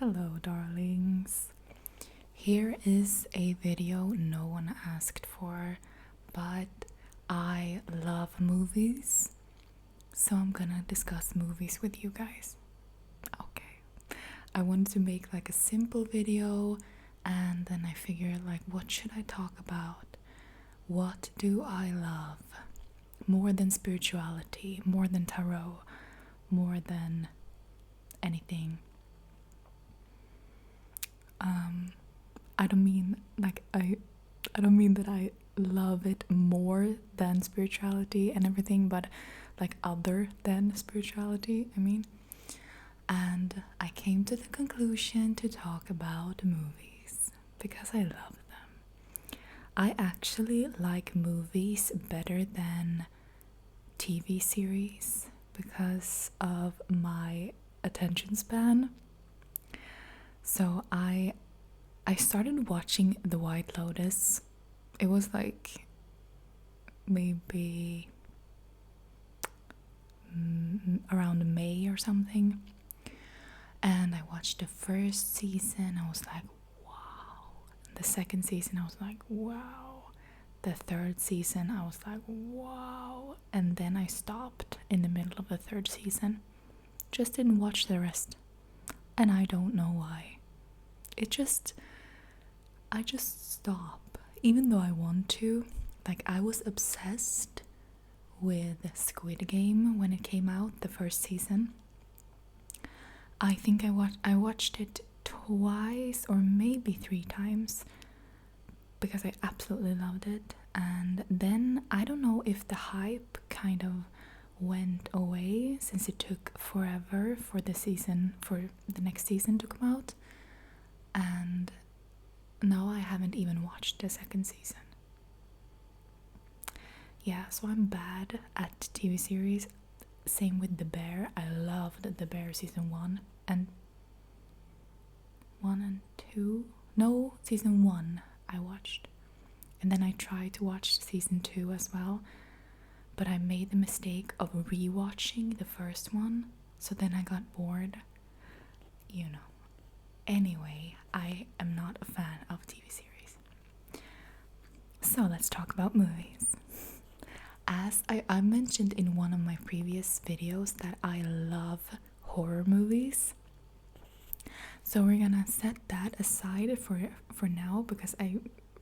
Hello, darlings. Here is a video no one asked for, but I love movies, so I'm gonna discuss movies with you guys. Okay. I wanted to make like a simple video, and then I figured, like, what should I talk about? What do I love? More than spirituality, more than tarot, more than anything. I don't mean like I don't mean that I love it more than spirituality and everything, but like other than spirituality, I mean. And I came to the conclusion to talk about movies because I love them. I actually like movies better than TV series because of my attention span. So I started watching The White Lotus. It was like maybe around May or something. And I watched the first season. I was like, wow. The second season, I was like, wow. The third season, I was like, wow. And then I stopped in the middle of the third season. Just didn't watch the rest. And I don't know why. I just stop, even though I want to. Like, I was obsessed with Squid Game when it came out, the first season. I think I watched it twice or maybe 3 times because I absolutely loved it. And then I don't know if the hype kind of went away since it took forever for the next season to come out. And now I haven't even watched the second season. Yeah, so I'm bad at TV series. Same with The Bear. I loved The Bear season 1 and 2. No, season 1 I watched. And then I tried to watch season 2 as well. But I made the mistake of rewatching the first one. So then I got bored. You know. Anyway, I am not a fan of TV series. So let's talk about movies. As I mentioned in one of my previous videos that I love horror movies. So we're gonna set that aside for now because I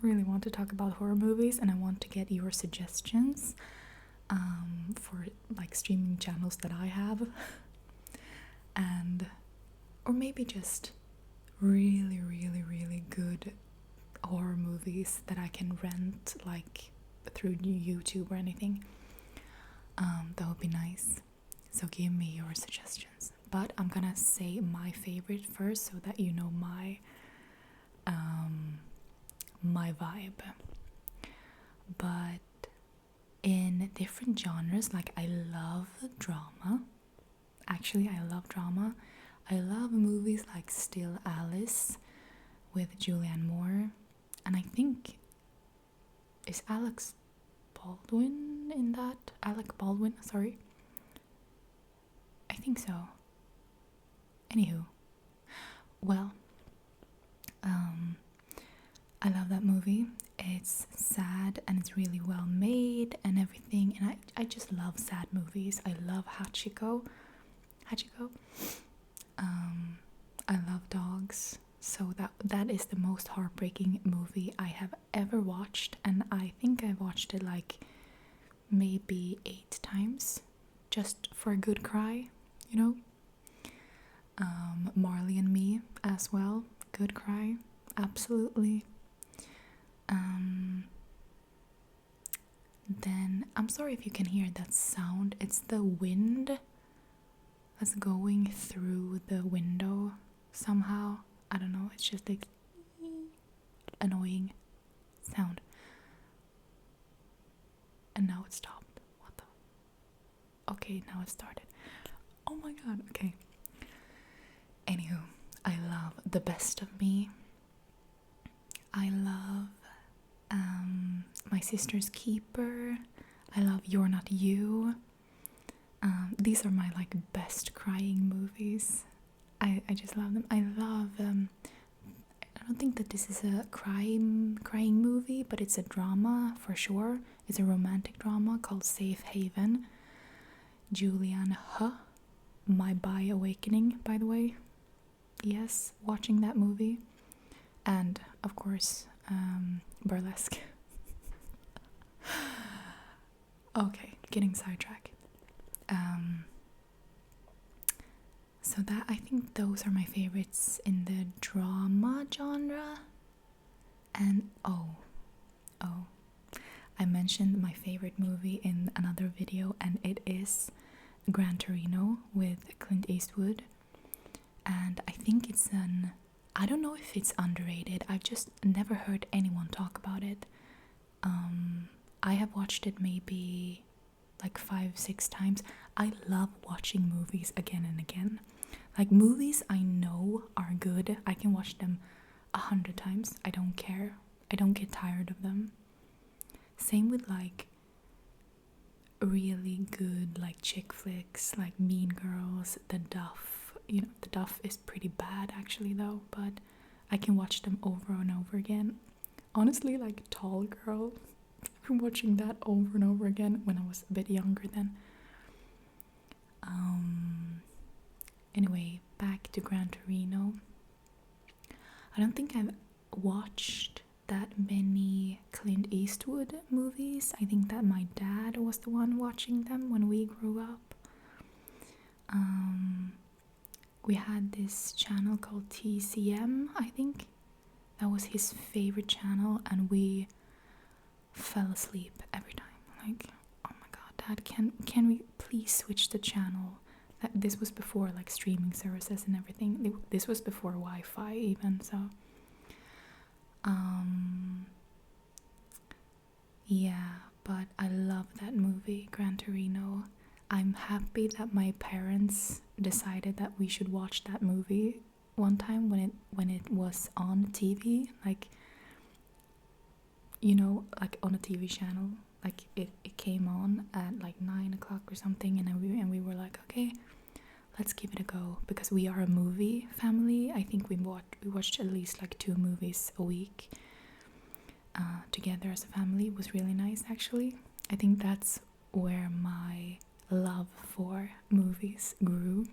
really want to talk about horror movies and I want to get your suggestions for like streaming channels that I have. And or maybe just really, really, really good horror movies that I can rent like through YouTube or anything. That would be nice. So give me your suggestions. But I'm gonna say my favorite first so that you know my vibe. But in different genres, like I love drama. Actually, I love drama. I love movies like Still Alice with Julianne Moore. And I think, is Alec Baldwin in that? Alec Baldwin, sorry. I think so. Anywho. Well, I love that movie. It's sad and it's really well made and everything. And I just love sad movies. I love Hachiko. I love dogs, so that is the most heartbreaking movie I have ever watched, and I think I've watched it like maybe 8 times just for a good cry, you know. Marley and Me as well, good cry, absolutely. Then I'm sorry if you can hear that sound. It's the wind that's going through the window somehow. I don't know, it's just like annoying sound. And now it stopped. What the? Okay, now it started. Oh my god, okay. Anywho, I love The Best of Me. I love My Sister's Keeper. I love You're Not You. These are my like best crying movies. I just love them. I love I don't think that this is a crying movie, but it's a drama for sure. It's a romantic drama called Safe Haven. Julianne Hough, My Bi Awakening, by the way. Yes, watching that movie. And of course, Burlesque. Okay, getting sidetracked. So that, I think those are my favorites in the drama genre. And oh, I mentioned my favorite movie in another video, and it is Gran Torino with Clint Eastwood. And I think I don't know if it's underrated. I've just never heard anyone talk about it. I have watched it maybe like 5-6 times. I love watching movies again and again. Like, movies I know are good, I can watch them 100 times. I don't care. I don't get tired of them. Same with like really good like chick flicks, like Mean Girls, The Duff. You know, The Duff is pretty bad actually though, but I can watch them over and over again. Honestly, like Tall Girl, I've been watching that over and over again when I was a bit younger then. Anyway, back to Gran Torino. I don't think I've watched that many Clint Eastwood movies. I think that my dad was the one watching them when we grew up. We had this channel called TCM, I think. That was his favorite channel, and we fell asleep every time. Like, oh my god, Dad, can we please switch the channel? This was before like streaming services and everything. This was before Wi-Fi even, so yeah, but I love that movie, Gran Torino. I'm happy that my parents decided that we should watch that movie one time when it was on TV, like, you know, like on a TV channel. Like it came on at like 9 o'clock or something, and we were like, okay, let's give it a go, because we are a movie family. I think we watched at least like 2 movies a week together as a family. It was really nice actually. I think that's where my love for movies bloomed.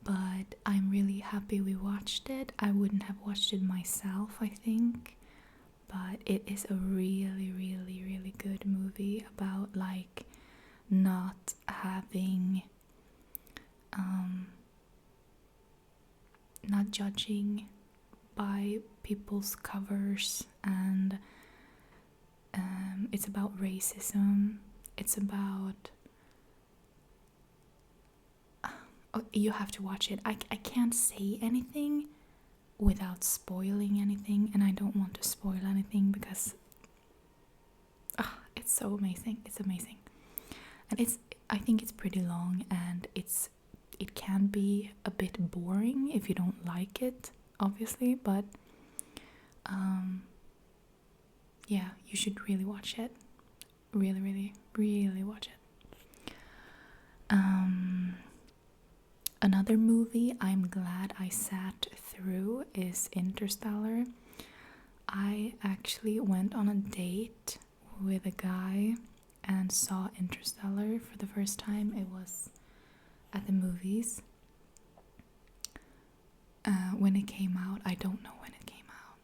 But I'm really happy we watched it. I wouldn't have watched it myself, I think, but it is a really, really, really good movie about like not having not judging by people's covers, and it's about racism. It's about oh, you have to watch it. I can't say anything without spoiling anything, and I don't want to spoil anything because it's so amazing. It's amazing. And I think it's pretty long, and it can be a bit boring if you don't like it, obviously, but yeah, you should really watch it. Really, really, really watch it. Another movie I'm glad I sat through is Interstellar. I actually went on a date with a guy and saw Interstellar for the first time. It was at the movies. When it came out, I don't know when it came out.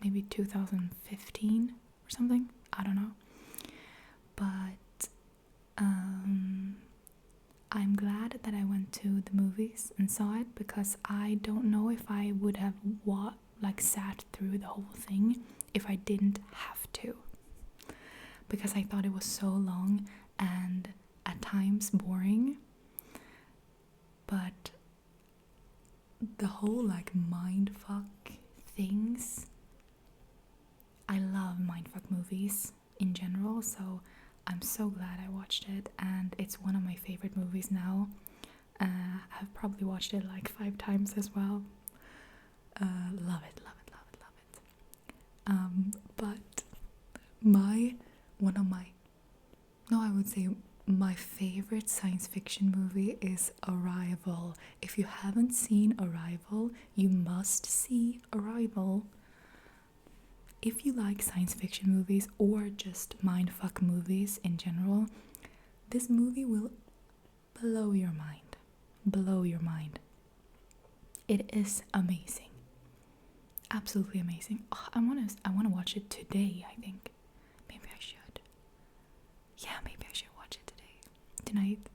Maybe 2015 or something. I don't know. But I'm glad that I went to the movies and saw it, because I don't know if I would have sat through the whole thing if I didn't have to, because I thought it was so long and at times boring. But the whole like mindfuck things, I love mindfuck movies in general, so I'm so glad I watched it, and it's one of my favorite movies now. I've probably watched it like 5 times as well. Love it, love it, love it, love it. But one of my, no, I would say my favorite science fiction movie is Arrival. If you haven't seen Arrival, you must see Arrival. If you like science fiction movies or just mindfuck movies in general, this movie will blow your mind. Blow your mind. It is amazing. Absolutely amazing. Oh, I wanna watch it today, I think. Maybe I should. Yeah, maybe I should watch it today. Tonight.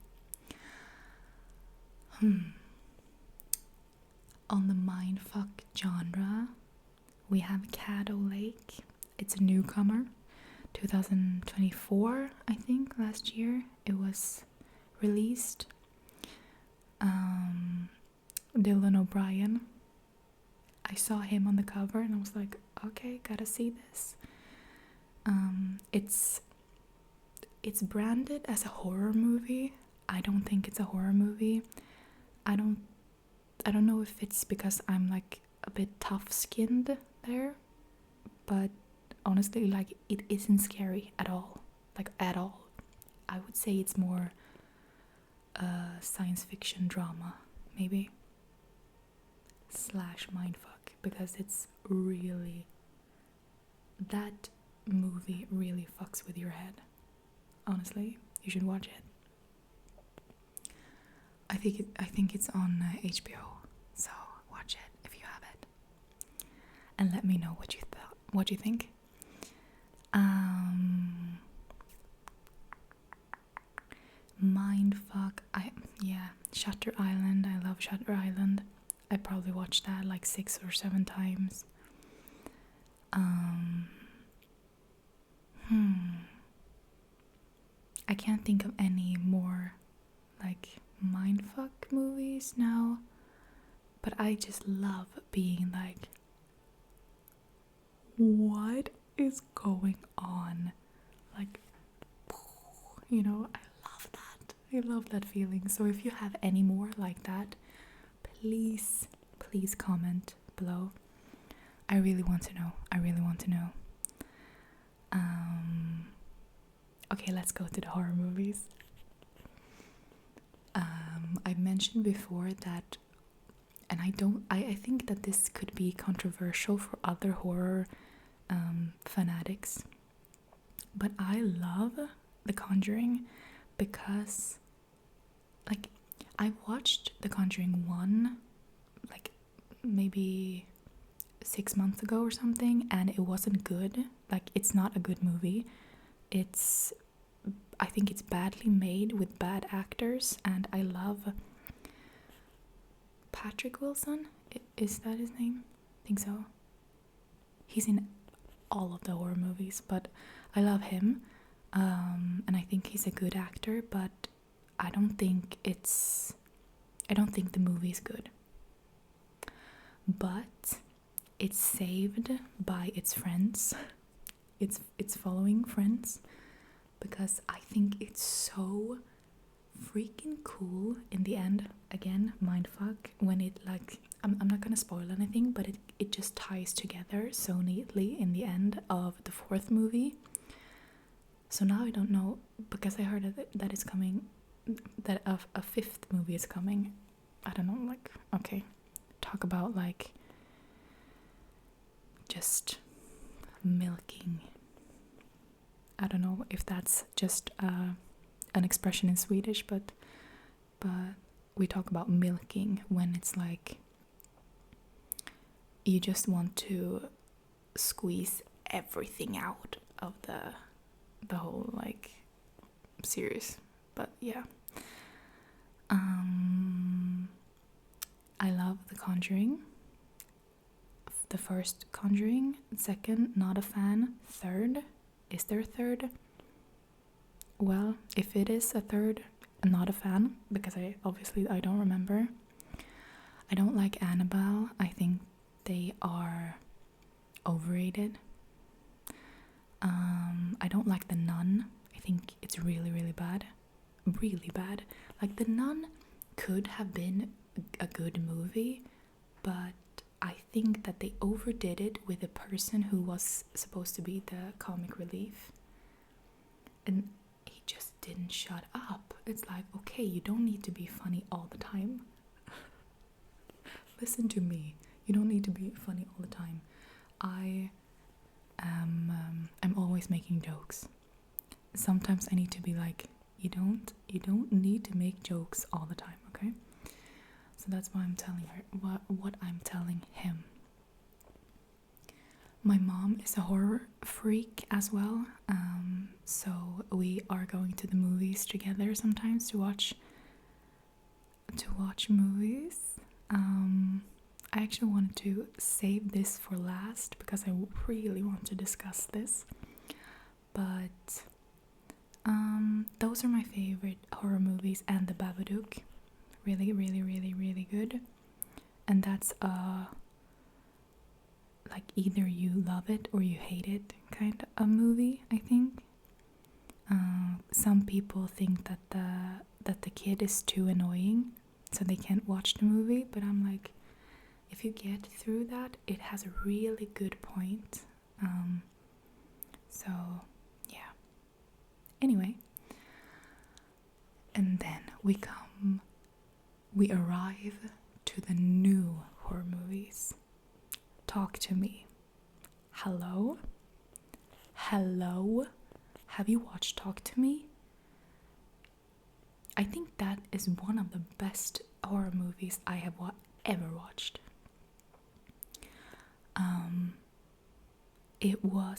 On the mindfuck genre, we have Caddo Lake. It's a newcomer. 2024, I think, last year it was released. Dylan O'Brien. I saw him on the cover and I was like, okay, gotta see this. It's branded as a horror movie. I don't think it's a horror movie. I don't know if it's because I'm like a bit tough-skinned there, but honestly, like, it isn't scary at all. Like, at all. I would say it's more science fiction drama, maybe. / mindfuck, because it's really, that movie really fucks with your head. Honestly, you should watch it. I think it's on HBO, so watch it if you have it, and let me know what you think. Mindfuck. Shutter Island. I love Shutter Island. I probably watched that like 6 or 7 times. I can't think of any more like mindfuck movies now, but I just love being like, what is going on? Like, you know, I love that feeling. So if you have any more like that, please comment below. I really want to know. Okay, let's go to the horror movies. I mentioned before that, and I think that this could be controversial for other horror fanatics, but I love The Conjuring because, like, I watched The Conjuring 1 like maybe 6 months ago or something, and it wasn't good. Like, it's not a good movie. I think it's badly made with bad actors, and I love Patrick Wilson. Is that his name? I think so. He's in all of the horror movies, but I love him. And I think he's a good actor, but I don't think the movie's good. But it's saved by its friends. It's following friends, because I think it's so freaking cool in the end. Again, mindfuck, when it, like, I'm not gonna spoil anything, but it just ties together so neatly in the end of the 4th movie. So now I don't know, because I heard that it's coming, that a 5th movie is coming. I don't know, like, okay, talk about like just milking. I don't know if that's just an expression in Swedish, but we talk about milking when it's like you just want to squeeze everything out of the whole like series. But yeah, I love The Conjuring. The first Conjuring, second, not a fan. Third, is there a third? Well, if it is a third, I'm not a fan, because I don't remember. I don't like Annabelle. I think they are overrated. I don't like The Nun. I think it's really, really bad. Really bad. Like, The Nun could have been a good movie, but I think that they overdid it with a person who was supposed to be the comic relief. And he just didn't shut up. It's like, okay, you don't need to be funny all the time. Listen to me. You don't need to be funny all the time. I'm always making jokes. Sometimes I need to be like, you don't need to make jokes all the time, okay? So that's why I'm telling her what I'm telling him. My mom is a horror freak as well, so we are going to the movies together sometimes to watch movies. I actually wanted to save this for last because I really want to discuss this. But those are my favorite horror movies, and The Babadook, really, really, really, really good. And that's like either you love it or you hate it kind of a movie, I think. Some people think that the kid is too annoying, so they can't watch the movie. But I'm like, if you get through that, it has a really good point. So yeah. Anyway, and then we arrive to the new horror movies. Talk to me. Hello? Hello? Have you watched Talk to Me? I think that is one of the best horror movies I have ever watched.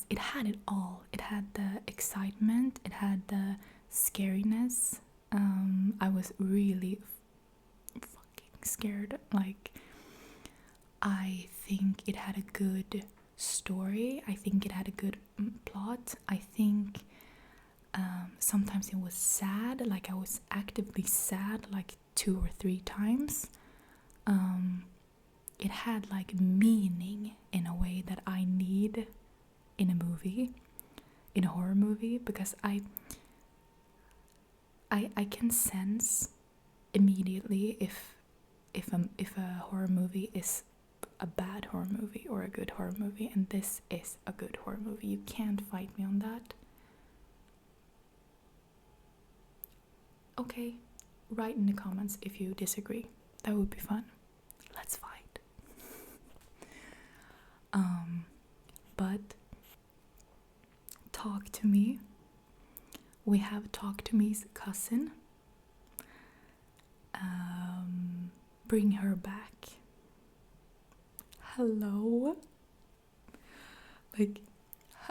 It had it all. It had the excitement, it had the scariness. I was really fucking scared. Like, I think it had a good story. I think it had a good plot. I think sometimes it was sad. Like, I was actively sad like 2 or 3 times. It had like meaning in a way that I need in a movie, in a horror movie, because I can sense immediately if a horror movie is a bad horror movie or a good horror movie, and this is a good horror movie. You can't fight me on that. Okay, write in the comments if you disagree. That would be fun. Let's fight. But Talk to Me. We have Talk to Me's cousin. Bring Her Back. Hello? Like,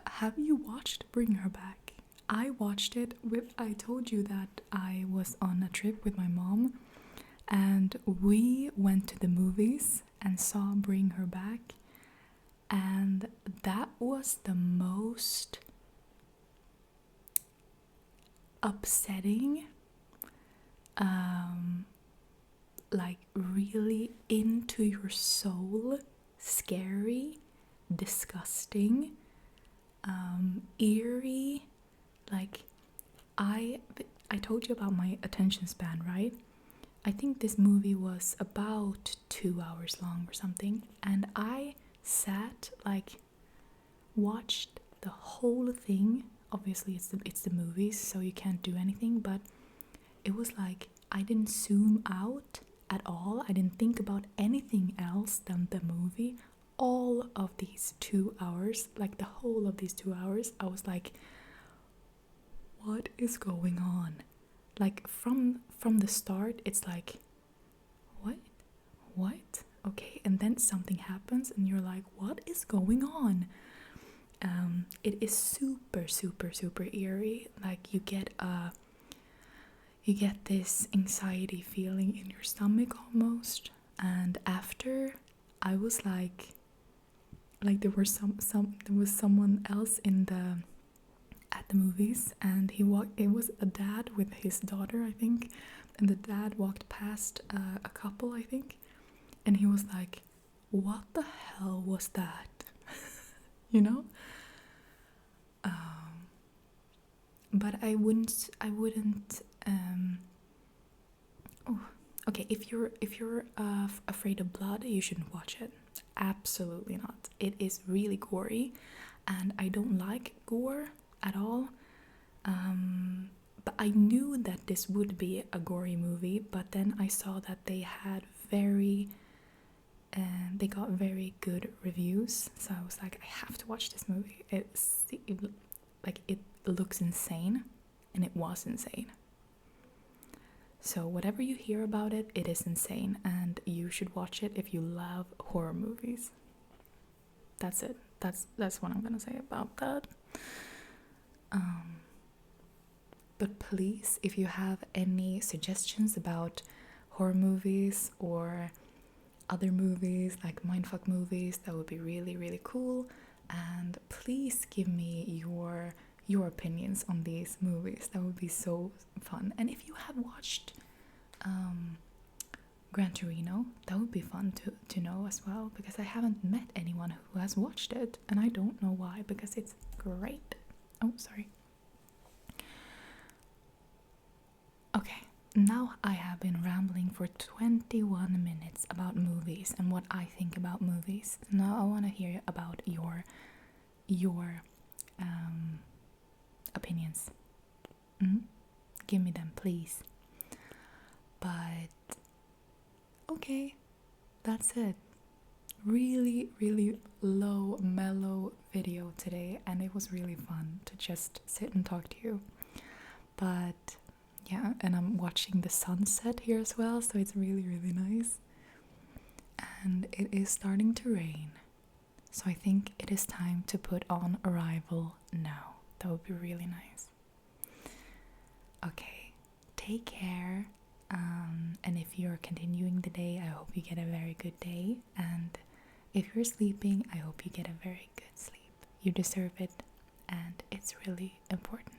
have you watched Bring Her Back? I watched it I told you that I was on a trip with my mom, and we went to the movies and saw Bring Her Back, and that was the most upsetting, like really into your soul, scary, disgusting, eerie. Like, I told you about my attention span, right? I think this movie was about 2 hours long or something, and I sat, like, watched the whole thing. Obviously it's the movies, so you can't do anything, but it was like I didn't zoom out at all. I didn't think about anything else than the movie. All of these 2 hours, like the whole of these 2 hours, I was like, what is going on? Like, from the start, it's like, what? Okay, and then something happens and you're like, what is going on? It is super, super, super eerie. Like, you get this anxiety feeling in your stomach almost. And after, I was like there were there was someone else at the movies, and it was a dad with his daughter, I think, and the dad walked past a couple, I think, and he was like, what the hell was that? You know? But I wouldn't oh, okay, if you're afraid of blood, you shouldn't watch it. Absolutely not. It is really gory, and I don't like gore at all. But I knew that this would be a gory movie, but then I saw that they had they got very good reviews, so I was like, I have to watch this movie. It looks insane, and it was insane. So whatever you hear about it, it is insane, and you should watch it if you love horror movies. That's it. That's what I'm gonna say about that. But please, if you have any suggestions about horror movies or other movies like mindfuck movies, that would be really really cool. And please give me your opinions on these movies. That would be so fun. And if you have watched Gran Torino, that would be fun to know as well, because I haven't met anyone who has watched it, and I don't know why, because it's great. Oh, sorry. Okay, now I have been rambling for 21 minutes about movies and what I think about movies. Now I want to hear about your opinions. Give me them, please. But okay, that's it. Really, really low, mellow video today, and it was really fun to just sit and talk to you. But yeah, and I'm watching the sunset here as well, so it's really, really nice. And it is starting to rain, so I think it is time to put on Arrival now. That would be really nice. Okay, take care. And if you're continuing the day, I hope you get a very good day. And if you're sleeping, I hope you get a very good sleep. You deserve it, and it's really important.